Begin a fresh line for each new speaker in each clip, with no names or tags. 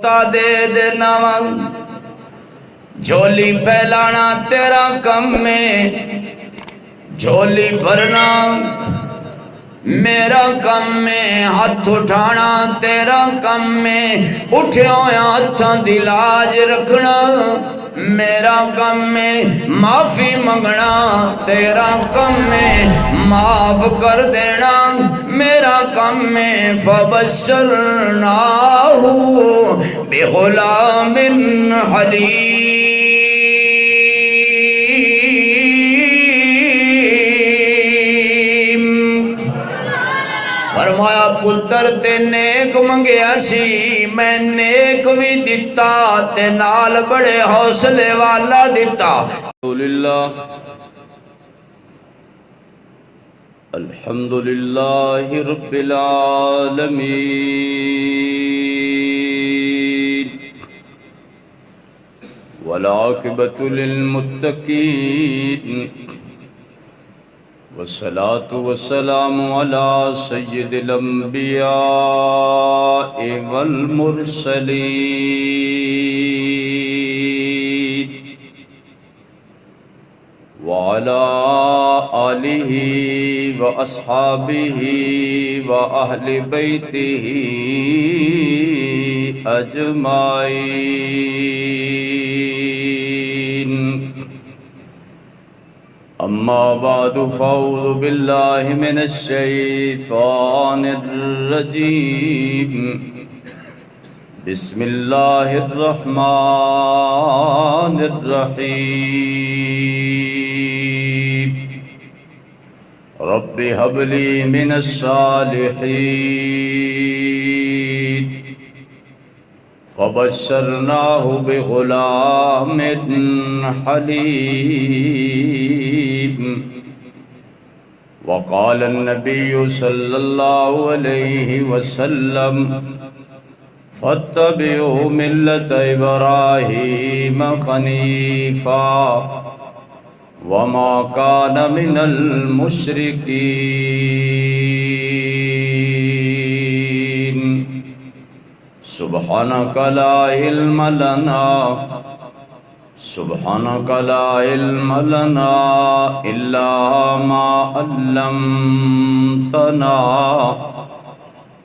دے دینا جھولی پھیلانا تیرا کم میں، جھولی بھرنا میرا کم میں، ہاتھ اٹھانا تیرا کم میں، اٹھے ہوئے ہاتھاں دی لاج رکھنا میرا کم میں، معافی منگنا تیرا کم میں، معاف کر دینا میرا کم میں، فبشرناہ بغلام حلیم۔ فرمایا پتر تے نیک منگیا سی، میں نیک بھی دیتا تے نال بڑے حوصلے والا دیتا۔
الحمدللہ رب العالمین والعاقبۃ للمتقین والصلاة والسلام على سید الانبیاء والمرسلین وعلى آلہ وأصحابہ وأہل بیتہ اجمعین، اما بعد فاعوذ باللہ من الشیطان الرجیم، بسم اللہ الرحمن الرحیم، رب هب لی من الصالحین، فبشرناہ بغلام حلیم، وقال النبی صلی اللہ علیہ وسلم فاتبعوا ملة إبراهيم حنيفا وما كان من المشركين، سبحانك لا علم لنا إلا ما علمتنا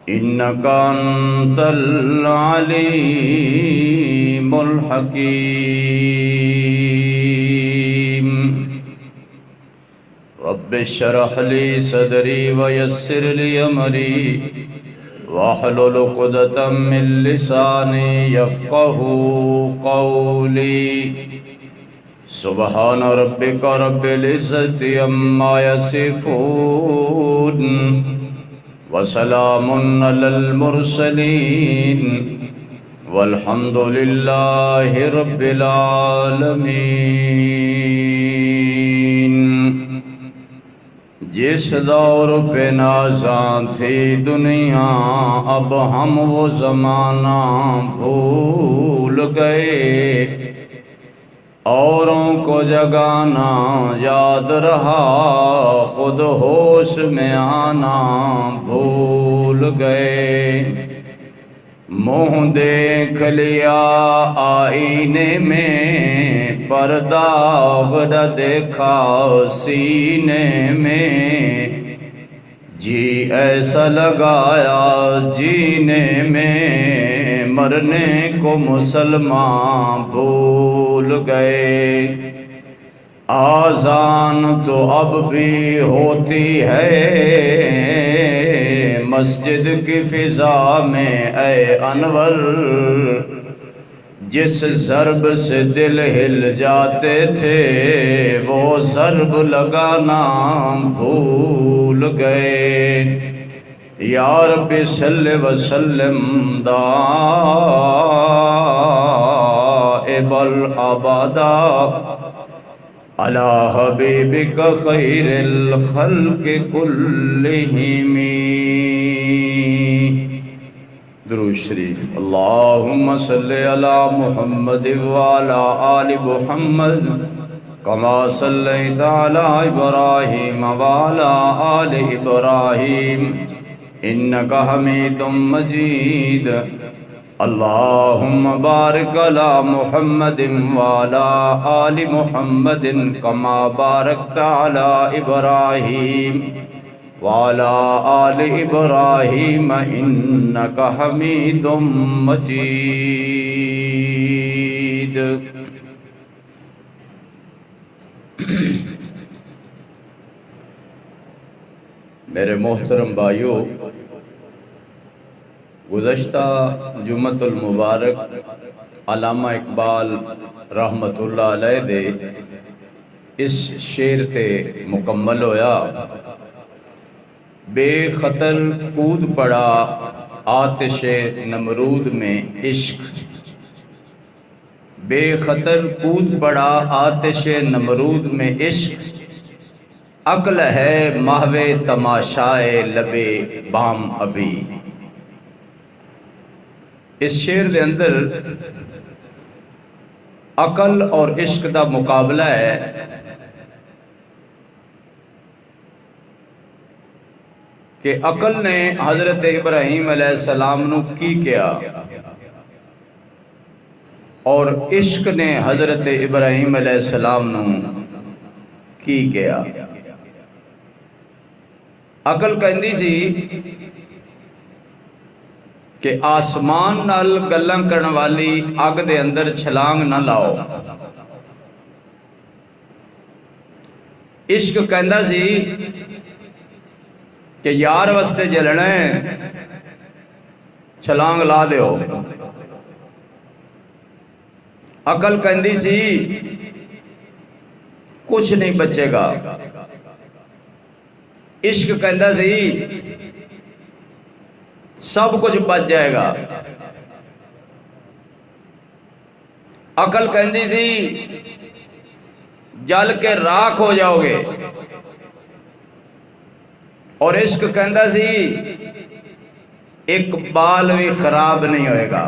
إنك أنت العليم الحكيم، رب اشرح لي صدري ويسر لي أمري واحلل عقدة من لساني يفقهوا قولي، سبحان ربك رب العزة عما يصفون وسلام علی المرسلین والحمد للہ رب العالمین۔ جس دور پہ نازاں تھی دنیا، اب ہم وہ زمانہ بھول گئے، اوروں کو جگانا یاد رہا، خود ہوش میں آنا بھول گئے، منہ دیکھ لیا آئینے میں، پر داغ نہ دیکھا سینے میں، جی ایسا لگایا جینے میں، مرنے کو مسلمان بھول گئے، آذان تو اب بھی ہوتی ہے مسجد کی فضا میں، اے انور جس ضرب سے دل ہل جاتے تھے، وہ ضرب لگانا بھول گئے، یا رب صلی وسلم دائم الابدا علی حبیبک خیر الخلق کلہم۔ درود شریف۔ اللہم صلی علی محمد وعلی آل محمد کما صلیت علی ابراہیم وعلی آل ابراہیم انکا حمید مجید۔ اللہم بارک علی محمد وعلی آل محمد کما بارکت علی ابراہیم وعلی آل ابراہیم انک حمید مجید۔ میرے محترم بھائیو، گزشتہ جمعۃ المبارک علامہ اقبال رحمت اللہ علیہ دے اس شعر تے مکمل ہویا، بے خطر کود پڑا آتش نمرود میں عشق، بے خطر کود پڑا آتش نمرود میں عشق، عقل ہے محو تماشائے لبے بام ابھی۔ اس شعر دے اندر عقل اور عشق دا مقابلہ ہے کہ عقل نے حضرت ابراہیم علیہ السلام نو کی کیا اور عشق نے حضرت ابراہیم علیہ السلام نو کی کیا۔ عقل کہندی سی کہ آسمان نال گلاں کرن والی اگ دے اندر چھلانگ نہ لاؤ، عشق کہندا سی کہ یار واسطے جلنا ہے چھلانگ لا دیو۔ عقل کہندی سی کچھ نہیں بچے گا، عشق کہندا سی سب کچھ بچ جائے گا۔ عقل کہندی سی جل کے راکھ ہو جاؤ گے، اور عشق کہندا سی ایک بال بھی خراب نہیں ہوئے گا۔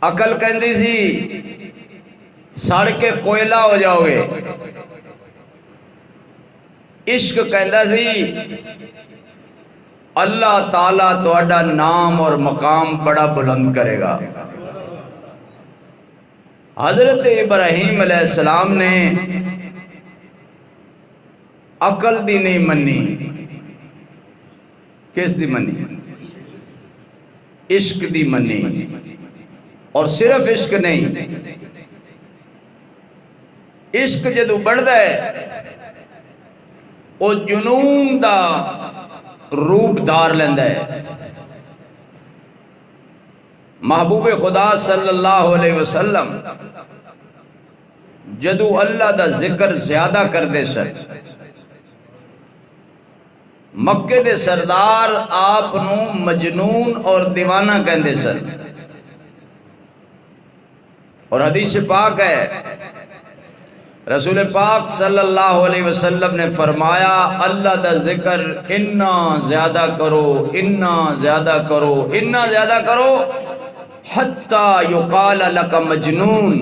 عقل کہندی سی سڑ کے کوئلہ ہو جاؤ گے، عشق کہندا سی اللہ تعالیٰ تہاڈا نام اور مقام بڑا بلند کرے گا۔ حضرت ابراہیم علیہ السلام نے عقل دی نہیں منی، کس دی منی؟ عشق دی منی، اور صرف عشق نہیں، عشق جدو بڑھدا ہے وہ جنون دا روپ دار لیندا ہے۔ محبوب خدا صلی اللہ علیہ وسلم جدو اللہ دا ذکر زیادہ کر دے سن، مکے دے سردار آپ نو مجنون اور دیوانہ کہندے سن، اور حدیث پاک ہے رسول پاک صلی اللہ علیہ وسلم نے فرمایا اللہ دا ذکر اتنا زیادہ کرو، اتنا زیادہ کرو، اتنا زیادہ کرو حتی یقال لک مجنون،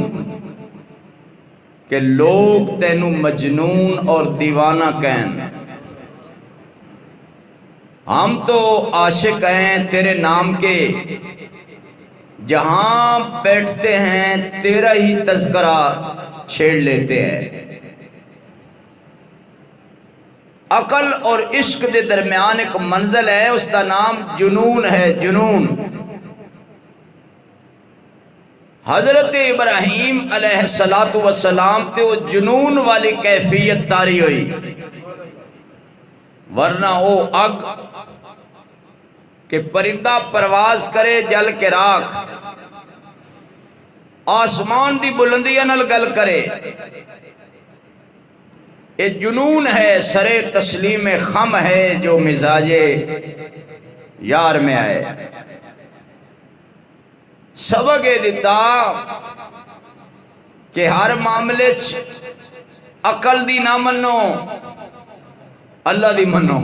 کہ لوگ تینوں مجنون اور دیوانہ کہیں۔ ہم تو عاشق ہیں تیرے نام کے، جہاں بیٹھتے ہیں تیرا ہی تذکرہ چھیڑ لیتے ہیں۔ عقل اور عشق دے درمیان ایک منزل ہے، اس کا نام جنون ہے، جنون۔ حضرت ابراہیم علیہ السلام تے وہ جنون والی کیفیت تاری ہوئی، ورنہ وہ اگ کہ پرندہ پرواز کرے جل کے راکھ، آسمان دی بلندیاں نال گل کرے، یہ جنون ہے، سرے تسلیم خم ہے جو مزاج یار میں آئے۔ سبق دیتا کہ ہر معاملے عقل دی نہ منو، اللہ دی منو۔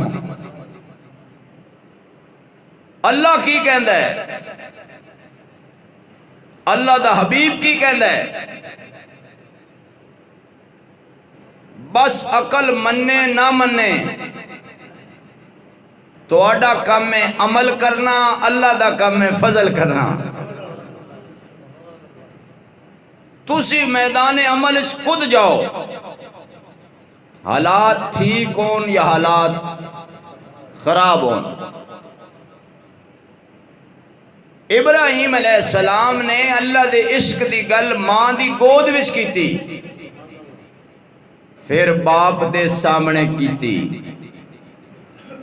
اللہ کی کہندا ہے، اللہ دا حبیب کی کہندا ہے، بس عقل مننے نہ مننے تہاڈا کم ہے عمل کرنا، اللہ دا کم ہے فضل کرنا۔ تسی میدان عمل اس خود جاؤ، حالات ٹھیک ہون یا حالات خراب ہون۔ ابراہیم علیہ السلام نے اللہ دے عشق دی گل ماں دی گود وچ کیتی، پھر باپ دے سامنے کیتی،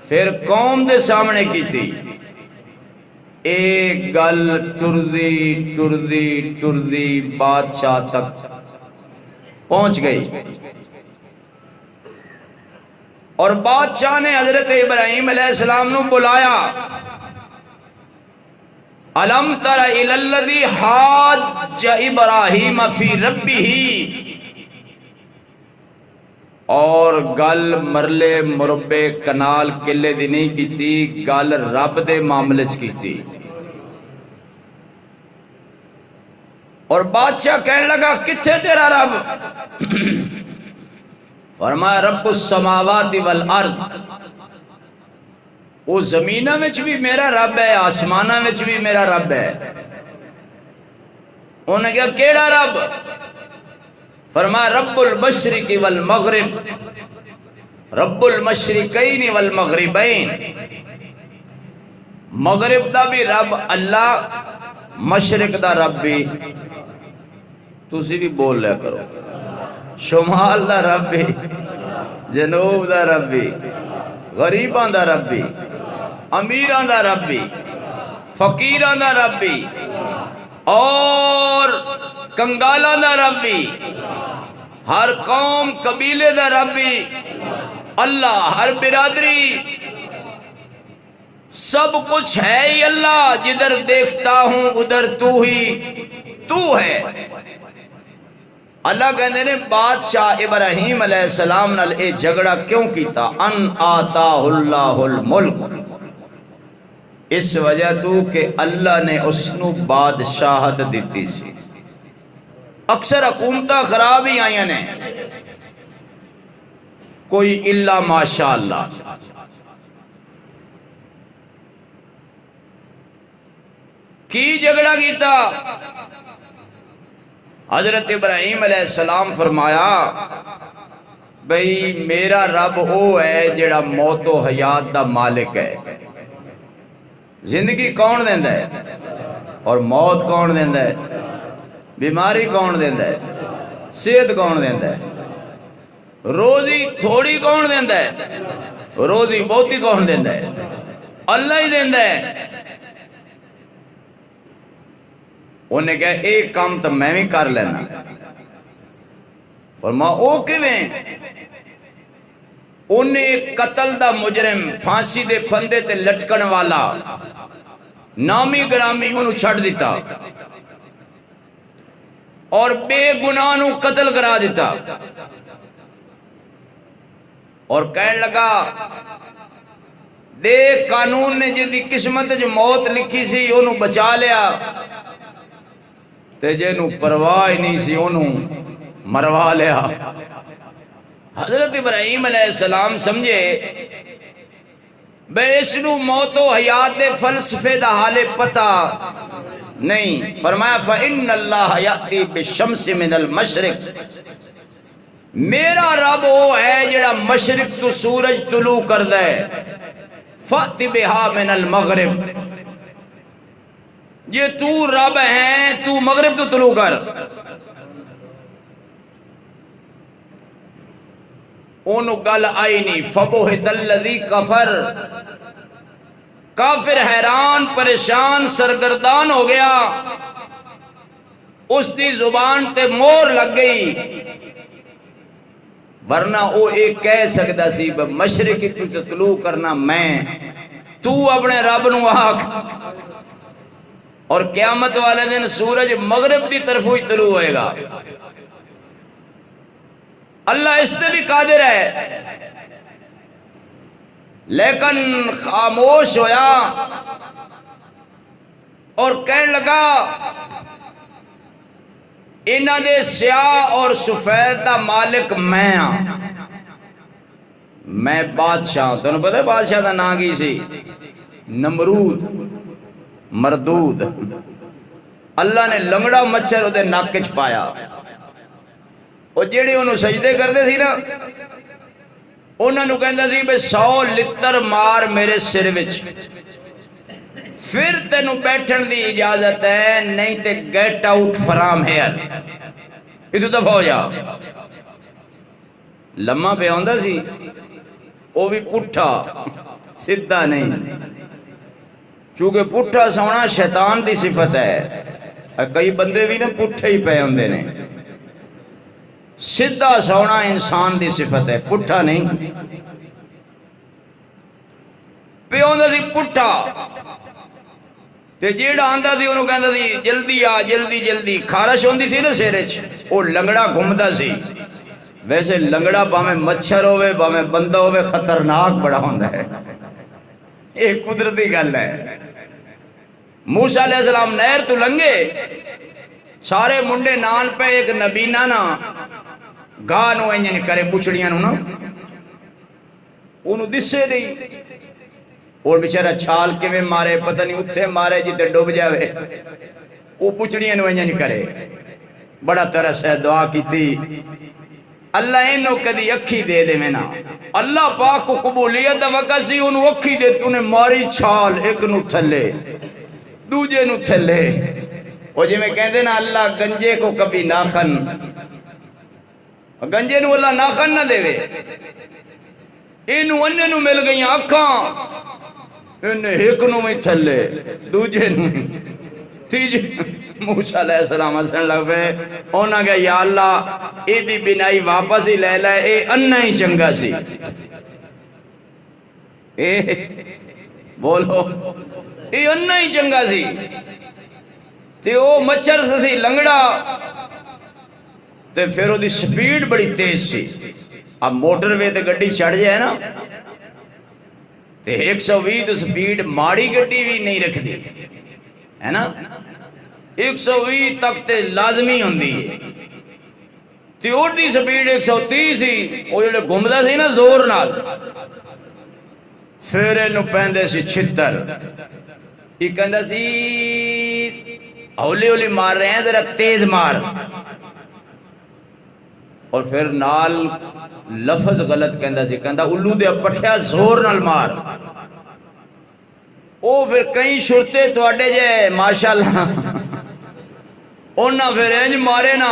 پھر قوم دے سامنے کیتی۔ ایک گل ٹردی ٹردی ٹردی بادشاہ تک پہنچ گئی، اور بادشاہ نے حضرت ابراہیم علیہ السلام نو بلایا، الم تر الی الذی حاج ابراہیم فی ربہ، اور گل مرلے مربے کنال قلعے دی نہیں کیتی، گل رب دے معاملے چ کیتی۔ اور بادشاہ کہنے لگا کتھے تیرا رب؟ فرمایا رب السماوات والارض، وہ زمینہ وچ بھی میرا رب ہے، آسمانہ وچ بھی میرا رب ہے۔ انہوں نے کہا کیڑا رب؟ فرمایا رب المشرق والمغرب، رب المشرقین والمغربین، مغرب دا بھی رب اللہ، مشرق دا رب بھی، تسی بھی بول لیا کرو، شمال دا رب بھی، جنوب دا رب بھی، غریبان دا رب بھی، امیران دا رب بھی، فقیران دا رب بھی، اور کنگالان دا رب بھی، ہر قوم قبیلے دا رب بھی اللہ، ہر برادری سب کچھ ہے ہی اللہ، جدھر دیکھتا ہوں ادھر تو ہی تو ہے۔ اللہ کہندے نے بادشاہ ابراہیم علیہ السلام نال اے جھگڑا کیوں کیتا؟ ان آتا اللہ الملک، اس وجہ تو کہ اللہ نے اس نو بادشاہت دیتی سی۔ اکثر حکومتاں خراب ہی آئیں نے، کوئی الا ماشاءاللہ۔ کی جھگڑا کیتا؟ حضرت ابراہیم علیہ السلام فرمایا بھئی میرا رب وہ ہے جڑا موت و حیات دا مالک ہے، زندگی کون دیندا ہے اور موت کون دیندا ہے، بیماری کون دیندا ہے، صحت کون دیندا ہے، روزی تھوڑی کون دیندا ہے، روزی بہتی کون دیندا ہے، اللہ ہی دیندا ہے۔ انہیں کہا ایک کام تو میں بھی کر لینا۔ فرمایا او کیویں؟ انہیں قتل دا مجرم، پھانسی دے پھندے تے لٹکن والا، نامی گرامی انہوں چھڑ دیتا اور بے گناہ نو قتل کرا دیتا، اور کہنے لگا دے قانون نے جن دی قسمت جو موت لکھی سی انہوں بچا لیا، تے جنہوں پرواہ نہیں سی انہوں مروا لیا۔ حضرت ابراہیم علیہ السلام سمجھے بے اس نو موت و حیات دے فلسفے دا حالے پتہ نہیں۔ فرمایا فَإِنَّ اللَّهَ يَأْتِي بِالشَّمْسِ مِنَ الْمَشْرِقِ، میرا رب وہ ہے جڑا مشرق تو سورج طلوع کر دے، فَأْتِ بِهَا مِنَ الْمَغْرِبِ، یہ تو رب ہیں تو مغرب تو طلوع کر۔ انہوں گل آئی نہیں۔ فَبُہِتَ الَّذِي كَفَرَ، کافر حیران پریشان سرگردان ہو گیا، اس دی زبان تے مور لگ گئی، ورنہ وہ ایک کہہ سکتا سی مشرقی تو طلوع کرنا میں، تو اپنے رب نو آکھ، اور قیامت والے دن سورج مغرب دی طرف ہی طلوع ہوئے گا۔ اللہ اس سے بھی قادر ہے، لیکن خاموش ہویا اور کہنے لگا انہاں دے سیاہ اور سفید دا مالک میں ہاں، میں بادشاہ، تمہیں پتہ ہے بادشاہ دا نام کی سی؟ نمرود مردود۔ اللہ نے لنگڑا مچھر وہ نک چ پایا، وہ جیڑی انہوں سجدے کرتے سی نا، انہوں نے کہندہ سی بے 100 لتر مار میرے سر وچ، پھر تینوں بیٹھن دی اجازت ہے، نہیں تے گیٹ آؤٹ فرام ہیئر، اتو دفع ہو جا۔ لمحہ پہ ہوندہ سی، وہ بھی پٹھا سدھا نہیں، چونکہ پٹھا سونا شیطان دی صفت ہے، کئی بندے بھی نا پٹھے ہی پہ ہوندے نے، سدھا سونا انسان دی صفت ہے، پٹھا نہیں۔ پہ ہوندہ سی پٹھا، تے جیڑا آندہ سی انہوں کہندہ سی جلدی آ جلدی جلدی، خارش ہوندی سی نا سیرچ، وہ لنگڑا گھومدا سی۔ ویسے لنگڑا باہیں مچھر ہوئے باہیں بندہ ہوئے خطرناک بڑا ہوندہ ہے، ایک قدرتی گل ہے۔ موسیٰ علیہ السلام نہر تو لنگے، سارے منڈے نان پہ ایک نبینہ نا گاہ نو انجن کرے بچڑیاں نو نا، انہوں دسے دی، اور بیچارہ چھال کے میں مارے، پتہ نہیں اتھے مارے جیتے ڈوب جاوے، وہ بچڑیاں نو انجن کرے، بڑا ترس ہے، دعا کی تھی اللہ انہوں کدی اکھی دے دے میں نا، اللہ پاک کو قبولیت دا وقت سی انہوں اکھی دے، تو نے ماری چھال ایک نو تھلے دوجے نو تھلے، وہ جی میں کہندے نا اللہ گنجے کو کبھی ناخن، گنجے نو اللہ ناخن نہ دے وے، انہوں انہوں مل گئی اکھاں، انہیں ایک نو میں تھلے دوجے نو تیجے۔ موسیٰ علیہ السلام حسن لگ پہ اونا گیا یا اللہ اے دی بنائی واپس ہی لے لائے، اے انہ ہی چنگا سی، اے بولو اے انہ ہی چنگا سی، تے او مچھر سی لنگڑا، تے پھر او دی سپیڈ بڑی تیز سی۔ اب موٹر وے تے گڑی چڑھ جائے نا تے 120 تو سپیڈ ماڑی گڑی بھی نہیں رکھ دی ہے نا، 120 تک تے لازمی ہوندی ہے، تے اوٹی سپیڈ 130 سی، وہ جڑے گھومدا سی نا زور نال، پھر انہوں پہندے سی چھتر، یہ کہندہ سی ہولی ہولی مار رہے ہیں ذرا تیز مار، اور پھر نال لفظ غلط کہندہ سی، کہندہ الو دے پٹھیا زور نال مار، او پھر کئی شرطے تو اڈے جائے ماشاءاللہ، انہاں پھر انج مارے نا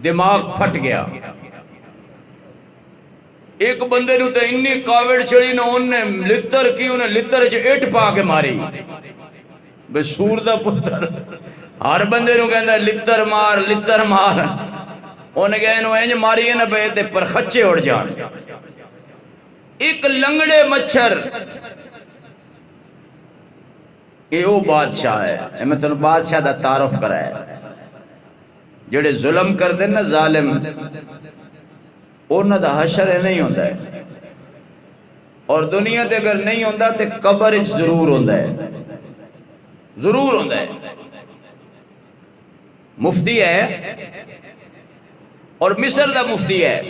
دماغ پھٹ گیا، ایک بندے نو تے انی کاوڑ چڑی نا انہیں لتر کی، انہیں لتر چے اٹھ پا کے ماری، بے سور دا پتر ہر بندے نو کہندہ لتر مار لتر مار، انہیں کہے انہوں انج ماری نا پہ تے پر خچے اڑ جان۔ ایک لنگڑے مچھر، یہ وہ بادشاہ ہے، میں تنہوں بادشاہ دا تعارف کرا ہے، جڑے ظلم کر دیں نا ظالم، انہوں دا حشر نہیں ہوندہ ہے، اور دنیا تے اگر نہیں ہوندہ تے قبر اچ ضرور ہوندہ ہے، ضرور ہوندہ ہے۔ مفتی ہے اور مصر دا مفتی ہے،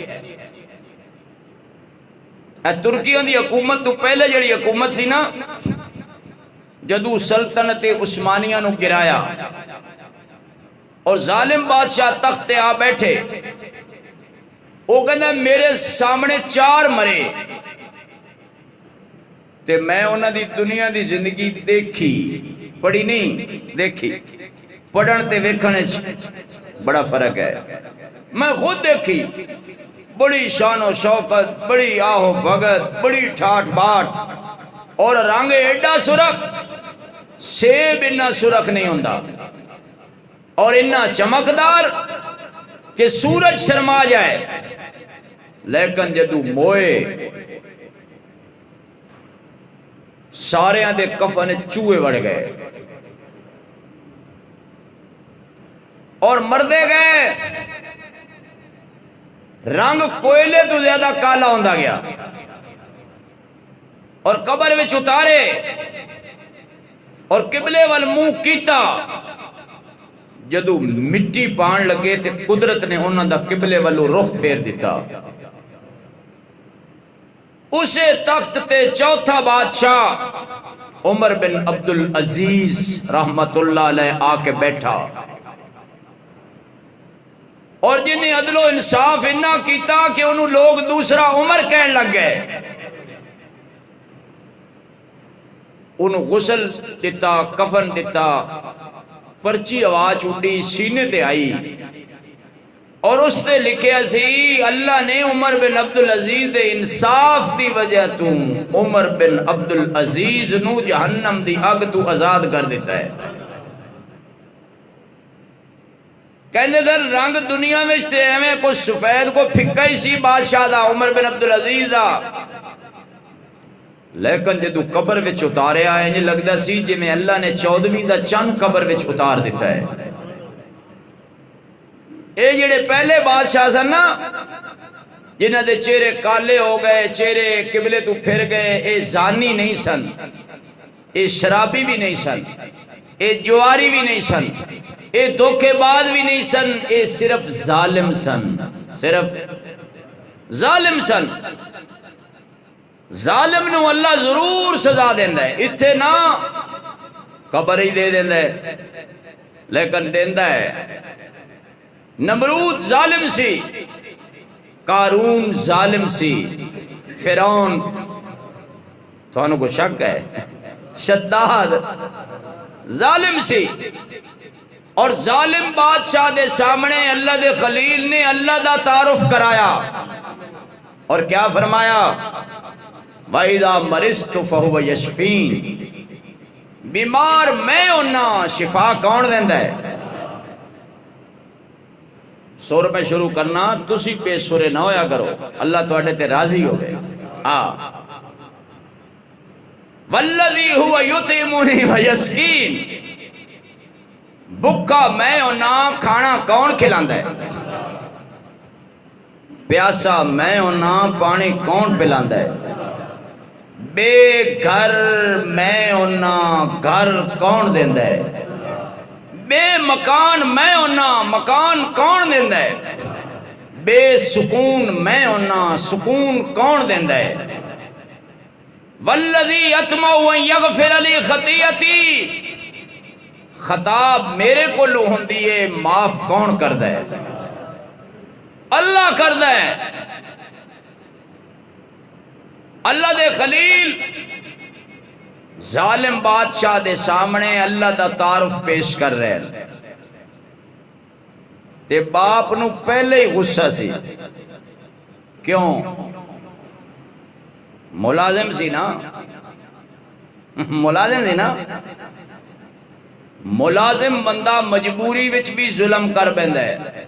ترکیوں دی حکومت تو پہلے جڑی حکومت سی نا، جدو سلطنت عثمانیہ نو گرایا اور ظالم بادشاہ تخت آ بیٹھے، وہ کہنا میرے سامنے 4 مرے تے میں انہاں دی دنیا دی زندگی دیکھی، پڑھی نہیں دیکھی، پڑھن تے ویکھنے بڑا فرق ہے، میں خود دیکھی، بڑی شان و شوقت، بڑی آہ و بھگت، بڑی ٹھاٹ باٹ، اور رنگ ایڈا سرخ، سیب انہا سرخ نہیں ہوندہ، اور انہا چمکدار کہ سورج شرما جائے، لیکن جدو موئے سارے آدھے کفن چوہے بڑھ گئے اور مردے گئے، رنگ کوئلے تو زیادہ کالا ہوندہ گیا، اور قبر وچ اتارے اور قبلے والمو کیتا، جدو مٹی پان لگے تے قدرت نے انہاں دا قبلے والو رخ پھیر دیتا، اسے تخت تے چوتھا بادشاہ عمر بن عبد العزیز رحمت اللہ علیہ آ کے بیٹھا، اور جنہیں عدل و انصاف انہا کیتا کہ انہوں لوگ دوسرا عمر کہن لگ گئے، انہوں غسل دیتا، کفن دیتا، پرچی آواز اٹھی سینے تے آئی، اور اس تے لکھے سی اللہ نے عمر بن عبد العزیز دے انصاف دی وجہ تو عمر بن عبد العزیز نو جہنم دی اگ تو آزاد کر دیتا ہے۔ کہنے در رنگ دنیا میں سے ہمیں کچھ سفید کو پھکا ہی سی بادشاہ دا عمر بن عبد العزیز دا، لیکن جدو قبر وچ اتارے آئے جی لگدا سی جی میں اللہ نے 14ویں دا چند قبر وچ اتار دیتا ہے۔ اے جڑے پہلے بادشاہ سن نا جنہاں دے چہرے کالے ہو گئے، چہرے قبلے تو پھر گئے، اے زانی نہیں سن، اے شرابی بھی نہیں سن، اے جواری بھی نہیں سن، اے دھوکے باز بھی نہیں سن، اے صرف ظالم سن، صرف ظالم سن۔ ظالم نو اللہ ضرور سزا دیندا ہے، اتھے نہ قبر ہی دے دیندا ہے، لیکن دیندا ہے۔ نمرود ظالم سی، قارون ظالم سی، فرعون تھانوں کو شک ہے شداد ظالم سی، اور ظالم بادشاہ دے سامنے اللہ دے خلیل نے اللہ دا تعارف کرایا، اور کیا فرمایا؟ وَإِذَا مَرِضْتُ فَهُوَ يَشْفِينِ، بیمار میں ہونا شفا کون دیندا ہے؟ سور پہ شروع کرنا، تسی بے سورے نہ ہویا کرو، اللہ تواڈے تے راضی ہو گئے۔ وَالَّذِي هُوَ يُطْعِمُنِي وَيَسْقِينِ، بھکا میں ہونا کھانا کون کھلاندا ہے؟ پیاسا میں ہونا پانی کون پلاندا ہے؟ بے گھر میں ہونا گھر کون دیندا ہے؟ بے مکان میں ہونا مکان کون دیندا ہے؟ بے سکون میں ہونا سکون کون دیندا ہے؟ والذی اطمع ان یغفر لی خطیئتی، خطا میرے کو لو ہوندی ہے معاف کون کردا ہے؟ اللہ کردا ہے۔ اللہ دے خلیل ظالم بادشاہ دے سامنے اللہ دا تعارف پیش کر رہے ہیں، تے باپ نو پہلے ہی غصہ سی، کیوں؟ ملازم سی نا، ملازم سی نا، ملازم بندہ مجبوری وچ بھی ظلم کر بیندا ہے،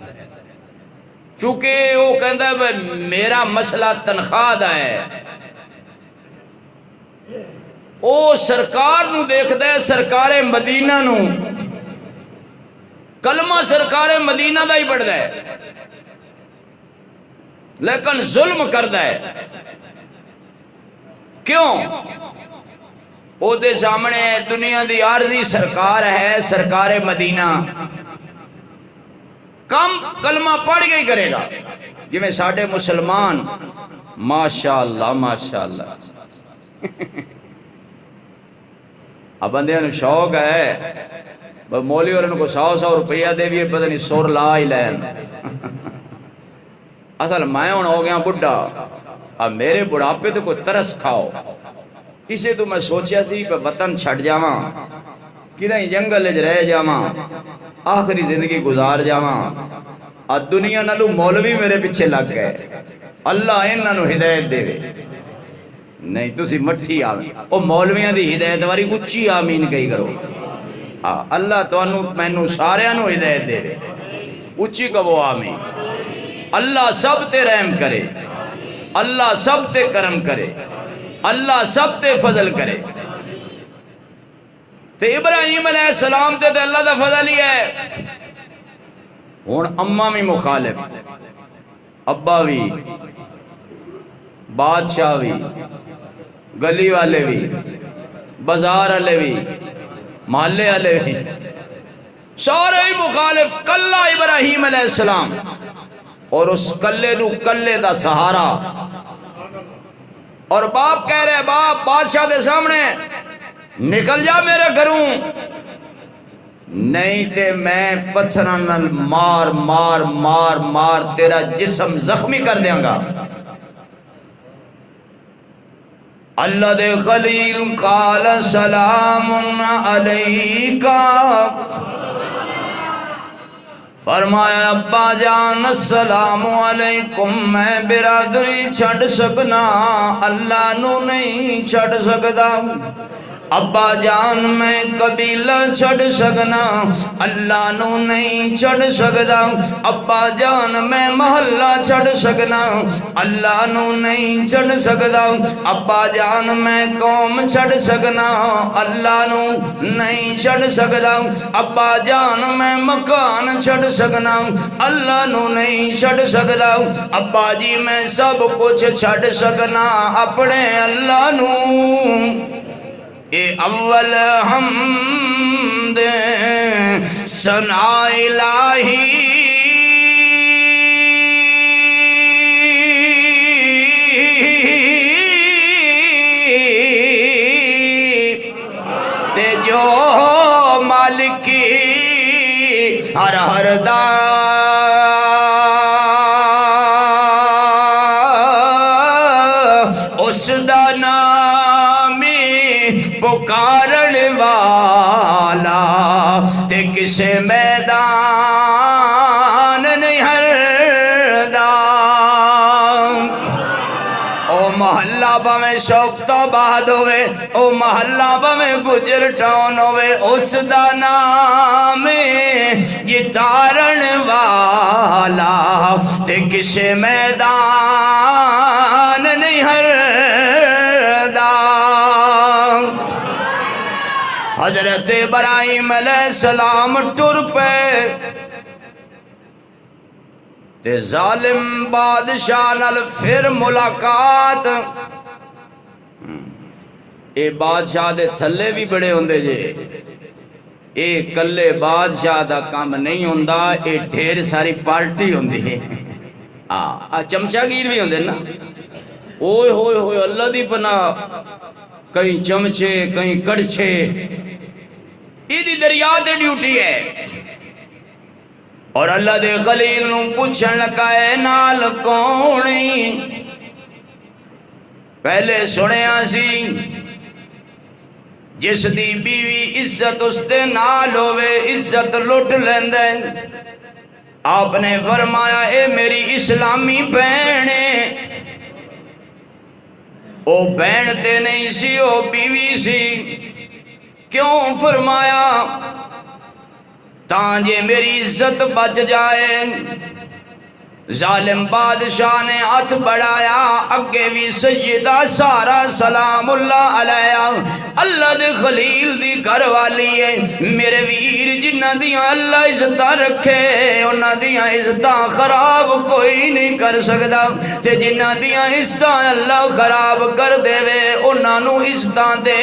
چونکہ وہ کہندا ہے میرا مسئلہ تنخواہ دا ہے، او سرکار نو دیکھدا ہے، سرکار مدینہ نو، کلمہ سرکار مدینہ دا ہی پڑھدا ہے، لیکن ظلم کردا ہے، کیوں؟ او دے سامنے دنیا دی عارضی سرکار ہے، سرکار مدینہ، کم کلمہ پڑھ کے ہی کرے گا، جی میں ساڑھے مسلمان ماشاءاللہ ماشاءاللہ۔ اب بندے انہوں شوق ہے مولی اور ان کو 100 روپیہ دے بھی پتہ نہیں سور لا ہی لین، اصل میں ہو گیا بڑھا، اب میرے بڑھاپے تو کوئی ترس کھاؤ، اسے تو میں سوچیا سی کہ وطن چھٹ جاواں، کدھیں جنگل وچ رہ جاواں، آخری زندگی گزار جاواں، اور دنیا نالو مولوی میرے پیچھے لگ گئے، اللہ انہاں نو ہدایت دے۔ نہیں تسی مٹھی آمین، او مولویاں دی ہدایت واری اچھی آمین کہی کرو، اللہ تو انو مینو سارے انو ہدایت دے رہے، اچھی کہو آمین۔ اللہ سب تے رحم کرے، اللہ سب تے کرم کرے، اللہ سب تے فضل کرے۔ تے ابراہیم علیہ السلام تے اللہ دا فضل ہی ہے، ہون اماں بھی مخالف، ابا بھی، بادشاہ بھی، گلی والے بھی، بازار والے بھی، محلے والے بھی، سارے ہی مخالف، کلہ ابراہیم علیہ السلام، اور اس کلے نو کلے دا سہارا اور باپ کہہ رہے باپ بادشاہ دے سامنے نکل جا میرے گھروں، نہیں تے میں پتھراں نال مار مار مار مار تیرا جسم زخمی کر دیاں گا۔ اللہ دے خلیل قال سلام علیکا، فرمایا ابا جان السلام علیکم، میں برادری چھڑ سکنا، اللہ نو نہیں چھڑ سکدا۔ ابا جان میں قبیلہ چھڑ سکنا، اللہ نو نہیں چھڑ سکدا۔ ابا جان میں محلہ چھڑ سکنا، اللہ نو نہیں چھڑ سکدا۔ ابا جان میں قوم چھڑ سکنا، اللہ نو نہیں چھڑ سکدا۔ ابا جان میں مکان چھڑ سکنا، اللہ نو نہیں چھڑ سکدا۔ ابا جی میں سب کچھ چھڑ سکنا اپنے اللہ نو۔ اے اول حمد ثنا الہی تے جو مالکی ہر ہر دا اس دا نامی پکارن والا تے کسے میدان نہیں ہردا۔ او محلہ بمیں شوق تو باد ہوئے، او محلہ بمیں گجر ٹون ہوئے، اس دا نام جتارن والا تے کسے میدان نہیں ہردا۔ حضرت ابراہیم علیہ السلام ٹر پہ تے ظالم بادشاہ نال پھر ملاقات۔ اے بادشاہ دے تھلے بھی بڑے ہوندے جے، اے کلے بادشاہ دا کام نہیں ہوندا، اے ڈھیر ساری پارٹی ہوندی ہے۔ چمچہ گیر بھی ہوندے نا، اوئے ہوئے ہوئے اللہ دی پناہ، کہیں چمچے کہیں کڑچے، ایدی دریا دے ڈیوٹی ہے۔ اور اللہ دے خلیل نو پوچھن لگا اے نال کونی، پہلے سنیا سی جس دی بیوی عزت اس دے نال ہوئے عزت لٹ لیندے۔ آپ نے فرمایا اے میری اسلامی بہنے، او بہن تے نہیں سی او بیوی سی۔ کیوں فرمایا؟ تاں جے میری عزت بچ جائے۔ ظالم بادشاہ نے ہاتھ بڑھایا، اگے بھی سیدہ سارا سلام اللہ علیہ، اللہ دے خلیل دی گھر والی ہے۔ میرے ویر جنہ دیاں اللہ عزتاں رکھے انہاں دیاں عزتاں خراب کوئی نہیں کر سکدا، تے جنہ دیاں عزتاں اللہ خراب کر دے وے انہاں نو عزتاں دے۔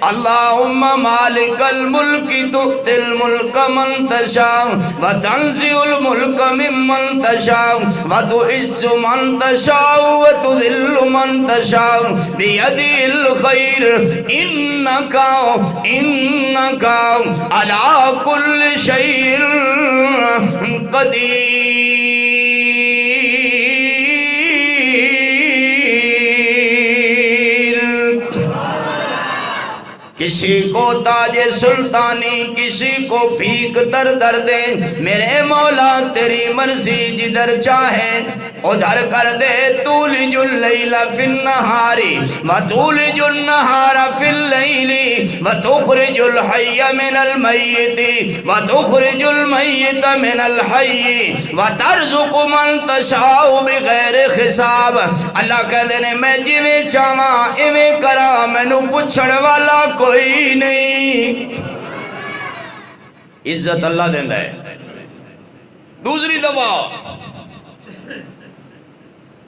اللہم مالک الملک تؤتی الملک من تشاء وتنزع الملک ممن تشاء وتعز من تشاء وتذل من تشاء بیدی الخیر انک علی کل شیء قدیر۔ کسی کو تاج سلطانی کسی کو بھیک در در دے، میرے مولا تیری مرضی جدھر چاہے ادھر کر دے۔ تولج اللیل فی النہار وتولج النہار فی اللیل وتخرج الحی من المیت وتخرج المیت من الحی وترزق من تشاء بغیر حساب۔ اللہ کہتے ہیں میں جویں چاہواں ایویں کراں، مینوں پوچھن والا کوئی نہیں۔ عزت اللہ دیندا ہے۔ دوسری دفعہ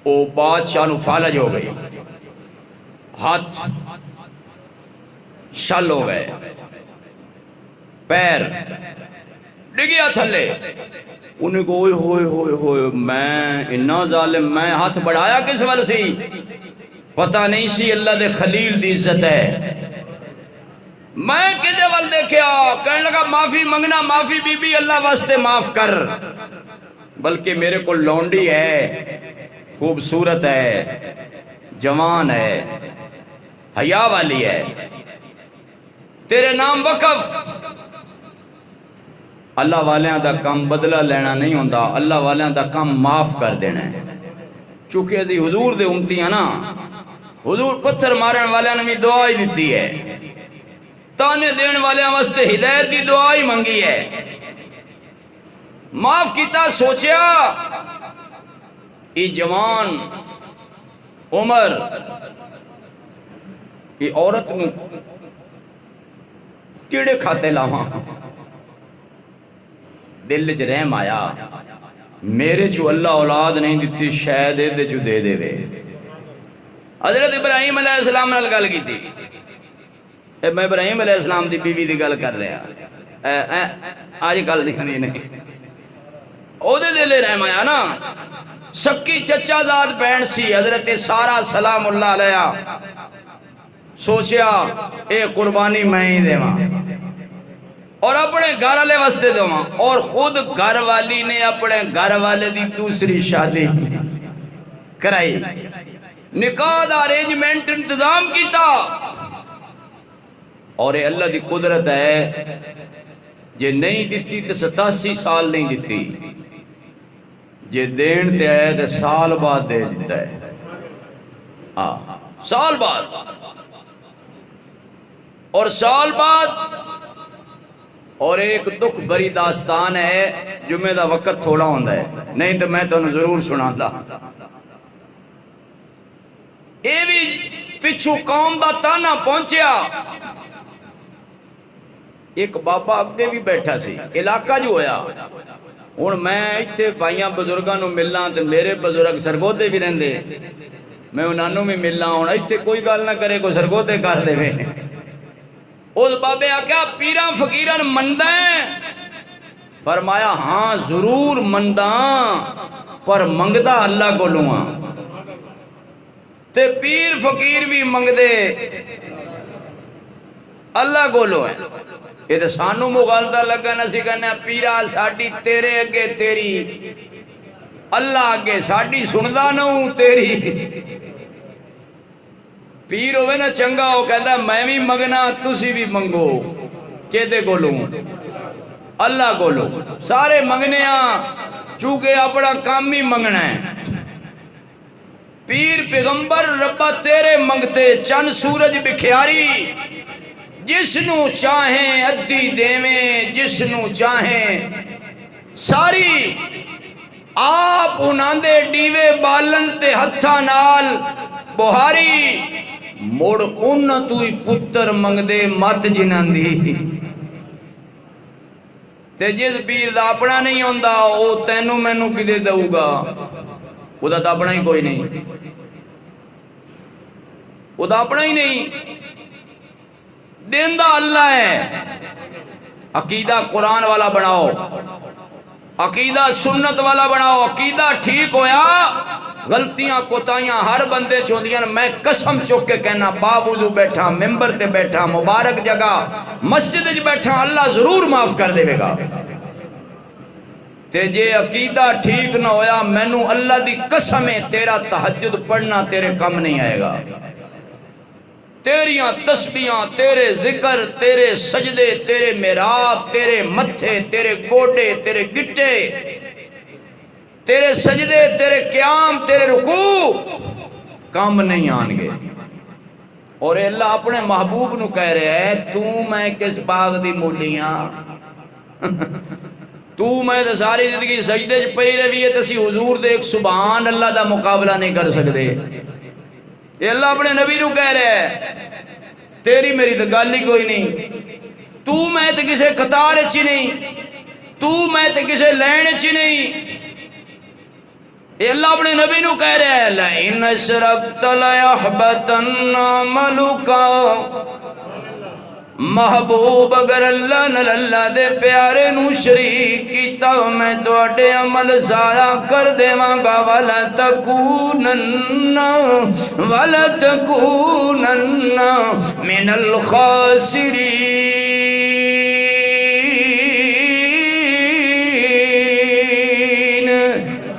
او بادشاہ نو فالج ہو گئی، ہاتھ شل ہو گئے، پیر ڈگیا تھلے۔ انہیں کو ہوئے میں اتنا ظالم، میں ہاتھ بڑھایا کس ول سی؟ پتہ نہیں سی اللہ دے خلیل دی عزت ہے. میں کدے وال دیکھیا کہنے لگا معافی منگنا معافی بی بی اللہ واسطے معاف کر. بلکہ میرے کو لونڈی ہے، خوبصورت ہے، جوان ہے، حیا والی ہے، تیرے نام وقف. اللہ والیاں دا کام بدلہ لینا نہیں ہوندا، اللہ والیاں دا کام معاف کر دینا ہے. چونکہ ادھی حضور دے امتی ہیں نا، حضور پتھر مارن والیاں نے بھی دعا ہی دیتی ہے، تانے دین والیاں واسطے ہدایت دی دعا ہی منگی ہے. معاف کیتا، سوچیا ای جوان عمر ای عورت نو کیڑے کھاتے لاواں. دل چ رحم آیا، میرے چو اللہ اولاد نہیں دیتی، شاید دے چو دے دے وے. حضرت ابراہیم علیہ السلام نے گل کی تھی. میں ابراہیم علیہ السلام دی بیوی دی گل کر رہا، آج کل نہیں او دے دل رحم آیا نا. سکی چچا داد بہن سی حضرت سارا سلام اللہ علیہ. سوچیا اے قربانی میں ہی دیواں اور اپنے گھر والے واسطے دیواں. اور خود گھر والی نے اپنے گھر والے دی دوسری شادی کرائی، نکاح دا ارینجمنٹ انتظام کیتا. اور اے اللہ دی قدرت ہے، جے نہیں دیتی تو 87 سال نہیں دیتی، جے دین تے آئے تو سال بعد دے دیتا ہے. سال بعد، اور سال بعد. اور ایک دکھ بری داستان ہے، جمعہ دا وقت تھوڑا ہوندہ ہے، نہیں تو میں تو انہوں ضرور سناتا. اے بھی پچھو قوم دا تانا پہنچیا. ایک بابا اگے بھی بیٹھا سی، علاقہ جو ہویا. اور میں ایتھے بھائیاں بزرگاں نو ملنا تے میرے بزرگ سرگودے بھی رہندے، میں انہوں بھی ملنا. ہوں ایتھے کوئی گل نہ کرے، کوئی سرگودے کر دے. اس بابے آکھیا پیران فقیران مندہ ہیں؟ فرمایا ہاں ضرور مندہ پر منگدہ اللہ کو لوں. تے پیر فقیر بھی منگدے اللہ کو لوں ہیں. یہ تو سانو مغالدہ لگا نہ سی کہنے پیرا ساڑی تیرے اگے تیری، اللہ اگے ساڑی سندہ نہ ہوں تیری. پیر ہوئے نا چنگا ہو کہتا میں بھی منگنا تسی بھی منگو. کہتے کو لوں اللہ کو لوں. سارے منگنے ہاں چونکہ اپنا کام ہی منگنا ہے. پیر پیغمبر ربا تیرے منگتے چند سورج بکھیاری، جس نو چاہیں ادھی دیویں جس نو چاہیں ساری. آپ انہاں دے ڈیوے بالن تے ہتھا نال بہاری، موڑ انہ توی پتر منگ دے مت جنان دی. تے جس پیر دا اپنا نہیں ہوندہ او تینوں مینوں کدے دوں گا، او دا اپنا ہی کوئی نہیں، او دا اپنا ہی نہیں. دین دا اللہ ہے. عقیدہ قرآن والا بناؤ، عقیدہ سنت والا بناؤ. عقیدہ ٹھیک ہویا، غلطیاں کوتاہیاں ہر بندے چھوندیاں. میں قسم چک کے کہنا باوضو بیٹھا، ممبر تے بیٹھا، مبارک جگہ مسجد وچ بیٹھا، اللہ ضرور معاف کر دے گا. تے جے عقیدہ ٹھیک نہ ہویا، مینوں اللہ دی قسم ہے تیرا تہجد پڑھنا تیرے کم نہیں آئے گا. تیریاں تسبیحاں، تیرے ذکر، تیرے سجدے، تیرے محراب، تیرے متھے، تیرے گوڈے، تیرے گٹے، تیرے سجدے، تیرے قیام، تیرے رکوع کام نہیں آن گے. اور اللہ اپنے محبوب نو کہہ رہے ہے تو میں کس باغ دی مولیاں تو میں تو ساری زندگی سجدے چ پئی رہی ہے، تسی حضور دے ایک سبحان اللہ دا مقابلہ نہیں کر سکتے. یہ اللہ اپنے نبی نو کہہ رہے ہے تیری میری تو گل ہی کوئی نہیں. تو میں تو کسے قطار چی نہیں، تو میں تو کسے لین چی نہیں. یہ اللہ اپنے نبی نو کہہ رہے ہے لَإِنْ أَشْرَكْتَ لَيَحْبَطَنَّ عَمَلُكَ محبوب اگر اللہ نال اللہ دے پیارے نو شریک کیتا میں تواڈے عمل ضائع کر دیواں گا ولا تکونن من الخاسرین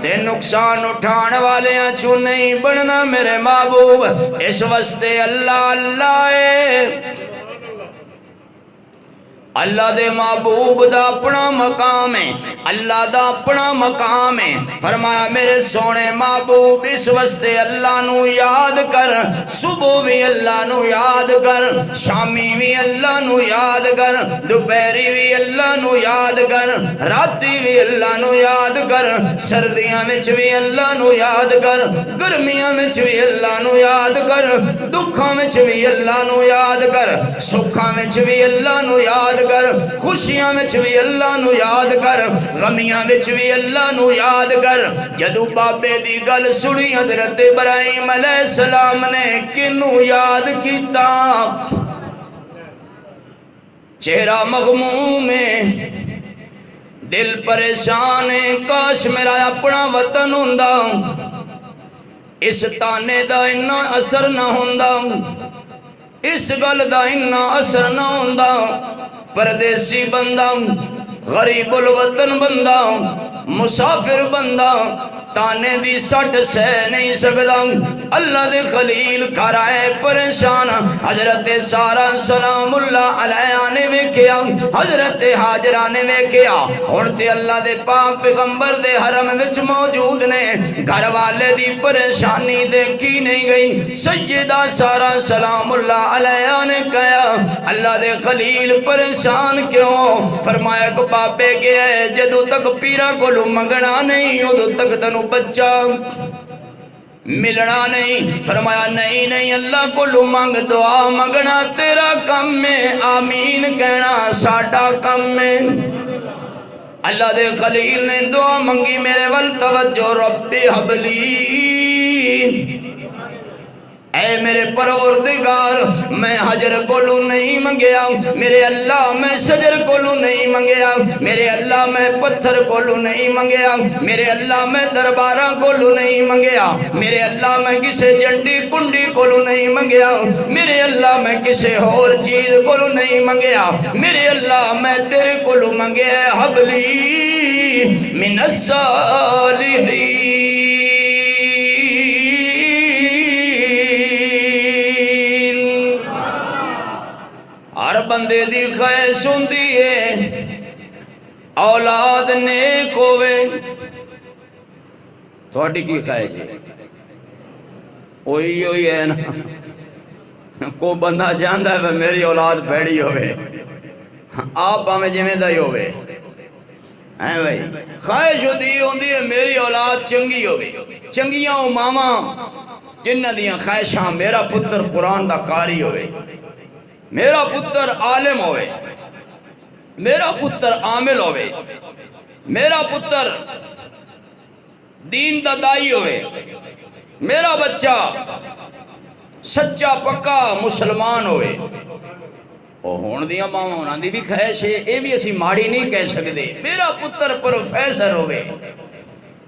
تے نقصان اٹھان والیاں چو نہیں بننا میرے محبوب اس واسطے اللہ اللہ ہے اللہ دے محبوب دا اپنا مقام ہے اللہ دا اپنا مقام ہے فرمایا میرے سونے محبوب اس واسطے اللہ نو یاد کر صبح بھی اللہ نو یاد کر شامی بھی اللہ نو یاد کر دوپہری بھی اللہ نو یاد کر راتی بھی اللہ نو یاد کر سردیاں وچ بھی اللہ نو یاد کر گرمیاں وچ بھی اللہ نو یاد کر دکھاں وچ بھی اللہ نو یاد کر سکھاں وچ بھی اللہ نو یاد کر خوشیاں وچ بھی اللہ نو یاد کر غمیاں وچ بھی اللہ نو یاد کر جدو بابے دی گل سنی حضرت ابراہیم علیہ السلام نے کنو یاد کیتا چہرہ مغموم ہے دل پریشان ہے کاش میرا اپنا وطن ہوندا اس تانے دا اتنا اثر نہ ہوندا اس گل دا اتنا اثر نہ ہوندا پردیسی بندہ غریب الوطن بندہ مسافر بندہ تانے دی سٹ سہ نہیں سکدا اللہ دے خلیل گھر آئے پریشان حضرت سارا سلام اللہ علیہ نے ویکھیا حضرت حاجرہ نے ویکھیا ہن تے اللہ دے پاک پیغمبر دے حرم وچ موجود نے گھر والے دی پریشانی دیکھی نہیں گئی سیدہ سارا سلام اللہ علیہ نے کہا اللہ دے خلیل پریشان کیوں فرمایا کہ بابے گیا ہے جدو تک پیرا کولو منگنا نہیں ادو تک تنو بچہ ملنا نہیں فرمایا نہیں نہیں اللہ کو لو مانگ دعا مانگنا تیرا کم میں آمین کہنا ساڈا کم میں اللہ دے خلیل نے دعا منگی میرے ول توجہ ربی حبلی اے میرے پروردگار میں حجر کولو نہیں منگیا میرے اللہ میں شجر کولو نہیں منگیا میرے اللہ میں پتھر کولو نہیں منگیا میرے اللہ میں درباراں کولو نہیں منگیا میرے اللہ میں کسے جنڈی کنڈی کولو نہیں منگیا میرے اللہ میں کسے اور چیز کولو نہیں منگیا میرے اللہ میں تیرے کولو منگیا حبلی من الصالحین ہر بندے دی خواہش ہوندی ہے اولاد نیک ہوئے تھوڑی کی خواہش ہے وہی ہوئی ہے نا کو بندہ چاہتا ہے میری اولاد بھیڑی ہوئے آپ ہمیں جمیں دائی ہوئے ہیں بھائی خواہش ہوندی ہے میری اولاد چنگی ہوئے چنگیاں ہو ماما جنہ دیاں خواہشاں میرا پتر قرآن دا قاری ہوئے میرا پتر عالم ہوئے میرا پتر عامل ہوئے میرا پتر دین دا دائی ہوئے میرا بچہ سچا پکا مسلمان ہوئے او ہون دیا ماں ہونا دی بھی خواہش ہے اے بھی اسی ماڑی نہیں کہہ سکتے میرا پتر پروفیسر ہوئے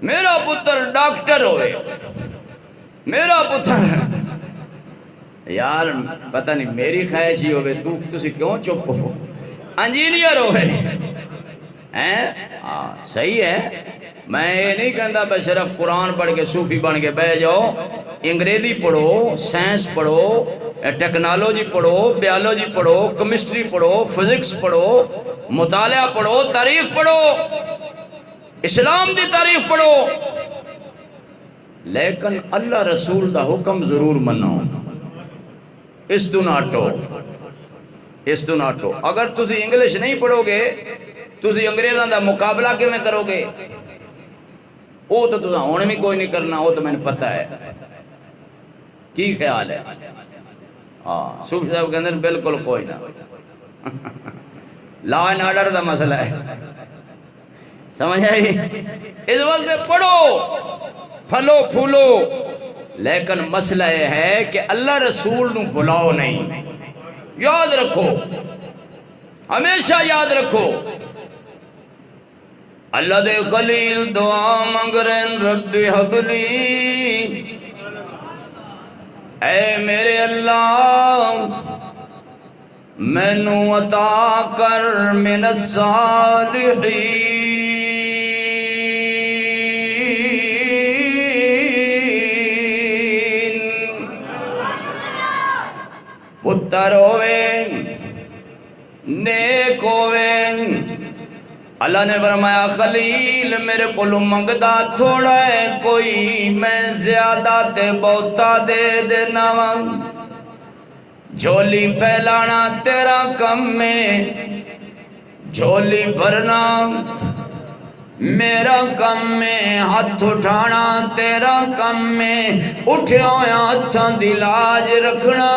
میرا پتر ڈاکٹر ہوئے میرا پتر یار پتہ نہیں میری خواہش ہی ہوئے تسی کیوں چپ ہو انجینئر ہوئے صحیح ہے میں یہ نہیں کہتا بس صرف قرآن پڑھ کے صوفی بن کے بہ جاؤ انگریزی پڑھو سائنس پڑھو ٹیکنالوجی پڑھو بیالوجی پڑھو کیمسٹری پڑھو فزکس پڑھو مطالعہ پڑھو تاریخ پڑھو اسلام دی تاریخ پڑھو لیکن اللہ رسول دا حکم ضرور منو اس تو ناٹو اگر تسی انگلش نہیں پڑھو گے تسی انگریزاں دا مقابلہ کے میں کرو گے وہ تو تسا ہونے میں کوئی نہیں کرنا وہ تو میں نے پتہ ہے کی خیال ہے صوفی صاحب کے اندر بالکل کوئی نہ لا اینڈ آرڈر دا مسئلہ ہے سمجھ آئی اس وقت پڑھو پھلو پھولو لیکن مسئلہ یہ ہے کہ اللہ رسول نو بلاؤ نہیں یاد رکھو ہمیشہ یاد رکھو اللہ دے خلیل دعا منگرن رب حبلی اے میرے اللہ مینوں عطا کر من الصالحین پتر ہوئے نیک ہوئے اللہ نے فرمایا خلیل میرے کو منگدا تھوڑا ہے کوئی میں زیادہ تے بہتا دے دینا جھولی پھیلانا تیرا کم میں جھولی بھرنا میرا کم میں ہاتھ اٹھانا تیرا کم میں اٹھے ہوئے ہاتھاں دی لاج رکھنا